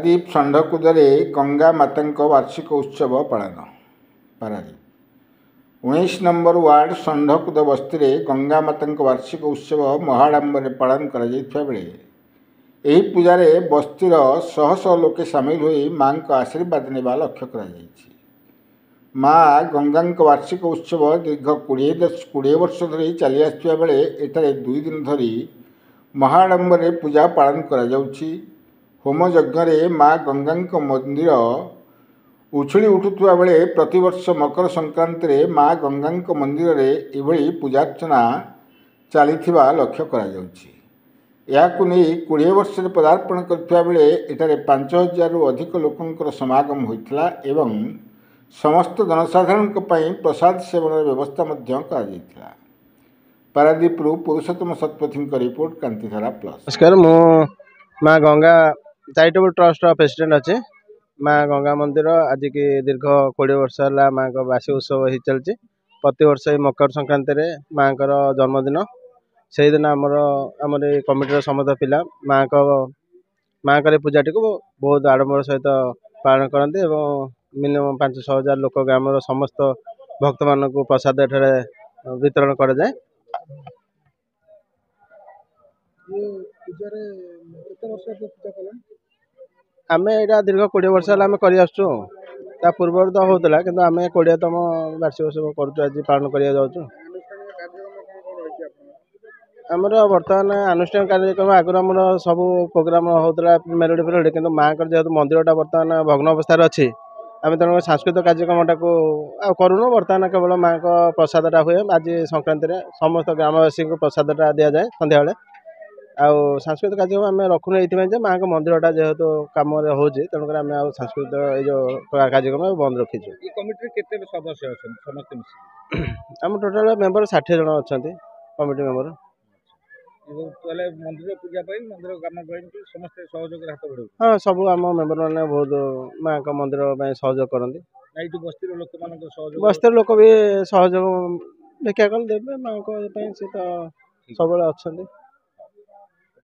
ପାରାଦୀପ ଷଣ୍ଢକୁଦରେ ଗଙ୍ଗା ମାତାଙ୍କ ବାର୍ଷିକ ଉତ୍ସବ ପାଳନ। ପାରାଦୀପ 19 ନମ୍ବର ୱାର୍ଡ ଷଣ୍ଢକୁଦ ବସ୍ତିରେ ଗଙ୍ଗା ମାତାଙ୍କ ବାର୍ଷିକ ଉତ୍ସବ ମହାଡମ୍ବରରେ ପାଳନ କରାଯାଇଥିବା ବେଳେ ଏହି ପୂଜାରେ ବସ୍ତିର ଶହ ଶହ ଲୋକେ ସାମିଲ ହୋଇ ମାଙ୍କ ଆଶୀର୍ବାଦ ନେବା ଲକ୍ଷ୍ୟ କରାଯାଇଛି। ମା ଗଙ୍ଗାଙ୍କ ବାର୍ଷିକ ଉତ୍ସବ ଦୀର୍ଘ 20 ବର୍ଷ ଧରି ଚାଲି ଆସିଥିବା ବେଳେ ଏଠାରେ 2 ଦିନ ଧରି ମହାଡମ୍ବରରେ ପୂଜା ପାଳନ କରାଯାଉଛି। ହୋମ ଯଜ୍ଞରେ ମା ଗଙ୍ଗାଙ୍କ ମନ୍ଦିର ଉଛୁଳି ଉଠୁଥିବା ବେଳେ ପ୍ରତିବର୍ଷ ମକର ସଂକ୍ରାନ୍ତିରେ ମା ଗଙ୍ଗାଙ୍କ ମନ୍ଦିରରେ ଏଭଳି ପୂଜାର୍ଚ୍ଚନା ଚାଲିଥିବା ଲକ୍ଷ୍ୟ କରାଯାଉଛି। ଏହାକୁ ନେଇ 20 ବର୍ଷରେ ପଦାର୍ପଣ କରିଥିବା ବେଳେ ଏଠାରେ 5000ରୁ ଅଧିକ ଲୋକଙ୍କର ସମାଗମ ହୋଇଥିଲା ଏବଂ ସମସ୍ତ ଜନସାଧାରଣଙ୍କ ପାଇଁ ପ୍ରସାଦ ସେବନର ବ୍ୟବସ୍ଥା ମଧ୍ୟ କରାଯାଇଥିଲା। ପାରାଦୀପରୁ ପୁରୁଷୋତ୍ତମ ଶତପଥୀଙ୍କ ରିପୋର୍ଟ, କ୍ରାନ୍ତିଧାରା ପ୍ଲସ୍। ନମସ୍କାର, ମୁଁ ମା ଗଙ୍ଗା ଚାରିଟେବଲ ଟ୍ରଷ୍ଟର ପ୍ରେସିଡେଣ୍ଟ ଅଛି। ମା गंगा मंदिर आज की दीर्घ 20 वर्ष है माँ का बार्षिक उत्सव हो चलती। प्रति वर्ष मकर संक्रांति रे माँ का जन्मदिन से दिन आमर कमिटर समस्त पिला माँ का पूजाटी को बहुत आडम्बर सहित पालन करते। मिनिमम 500 हजार लोक ग्राम समस्त भक्त मान प्रसाद एठारे वितरण कर जाए। आम यहाँ दीर्घ 20 वर्ष है कर पूर्व तो होता कि आम 20तम वार्षिक उत्सव कर पालन कर आमर बर्तमान अनुष्ठान कार्यक्रम आगुरी आम सब प्रोग्राम होता मेलोडी फेलोडी कि माँ जेहतु मंदिरटा बर्तमान भग्न अवस्था अच्छी आम तेणु सांस्कृतिक कार्यक्रम टाक करूँ। बर्तमान केवल माँ को प्रसादटा हुए आज संक्रांति समस्त ग्रामवासी को प्रसादटा दि जाए सन्ध्या बेले। आउ सांस्कृतिक कार्यक्रम आम रखुन ये माँ को मंदिरटा जेहेतु कम हो तेणुक आम सांस्कृतिक जो कार्यक्रम बंद रखीचु। आम टोटाल मेम्बर 60 जन अच्छा कमिटी मेम्बर। हाँ सब आम मेम्बर मैंने बहुत माँ का मंदिर सहयोग करती। बस्तर लोक भी सहयोग भिक्षा कल देवे माँ को सब अच्छा।